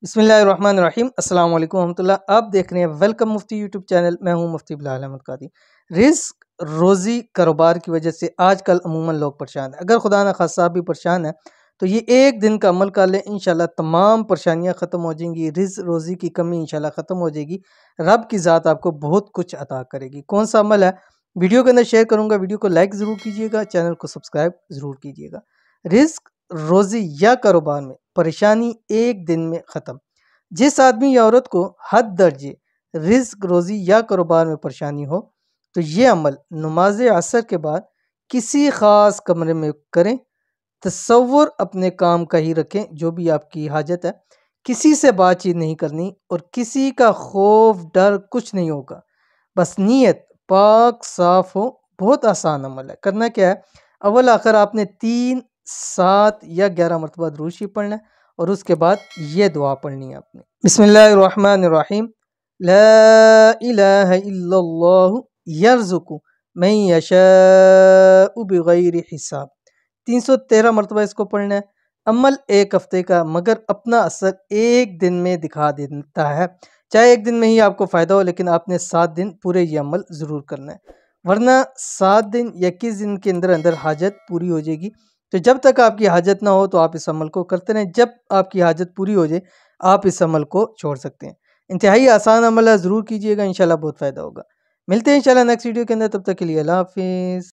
बिस्मिल्लाहिर्रहमानिर्रहीम अस्सलाम वालेकुम रहमतुल्लाह। आप देख रहे हैं वेलकम मुफ्ती यूट्यूब चैनल। मैं हूं मुफ्ती बिलाल अहमद कादी। रिस्क रोज़ी कारोबार की वजह से आजकल अमूमन लोग परेशान हैं। अगर खुदा न खास्ता आप भी परेशान हैं तो ये एक दिन का अमल कर लें, इंशाल्लाह तमाम परेशानियां ख़त्म हो जाएंगी। रिस्क रोज़ी की कमी इंशाल्लाह ख़त्म हो जाएगी। रब की ज़ात आपको बहुत कुछ अता करेगी। कौन सा अमल है वीडियो के अंदर शेयर करूँगा। वीडियो को लाइक ज़रूर कीजिएगा, चैनल को सब्सक्राइब ज़रूर कीजिएगा। रिस्क रोज़ी या कारोबार में परेशानी एक दिन में ख़त्म। जिस आदमी या औरत को हद दर्जे रिस्क रोज़ी या कारोबार में परेशानी हो तो ये अमल नमाज असर के बाद किसी ख़ास कमरे में करें। तसव्वुर अपने काम का ही रखें, जो भी आपकी हाजत है। किसी से बातचीत नहीं करनी और किसी का खौफ डर कुछ नहीं होगा। बस नीयत पाक साफ हो। बहुत आसान अमल है। करना क्या है, अव्वल आखिर आपने 3, 7 या 11 मरतबा दुरूद शरीफ पढ़ना है और उसके बाद ये दुआ पढ़नी है आपने। बिस्मिल्लाहिर्रहमानिर्रहीम। ला इलाहा इल्लल्लाहु यर्ज़ुकु मन यशाउ बिगैरि हिसाब। 313 मरतबा इसको पढ़ना है। अमल एक हफ्ते का, मगर अपना असर एक दिन में दिखा देता है। चाहे एक दिन में ही आपको फ़ायदा हो, लेकिन आपने 7 दिन पूरे ये अमल ज़रूर करना है, वरना 7 दिन या 21 दिन के अंदर अंदर हाजत पूरी हो जाएगी। तो जब तक आपकी हाजत ना हो तो आप इस अमल को करते रहें। जब आपकी हाजत पूरी हो जाए आप इस अमल को छोड़ सकते हैं। इंतहाई आसान अमल है, ज़रूर कीजिएगा, इंशाल्लाह बहुत फ़ायदा होगा। मिलते हैं इंशाल्लाह नेक्स्ट वीडियो के अंदर। तब तक के लिए अल्लाह हाफ़िज़।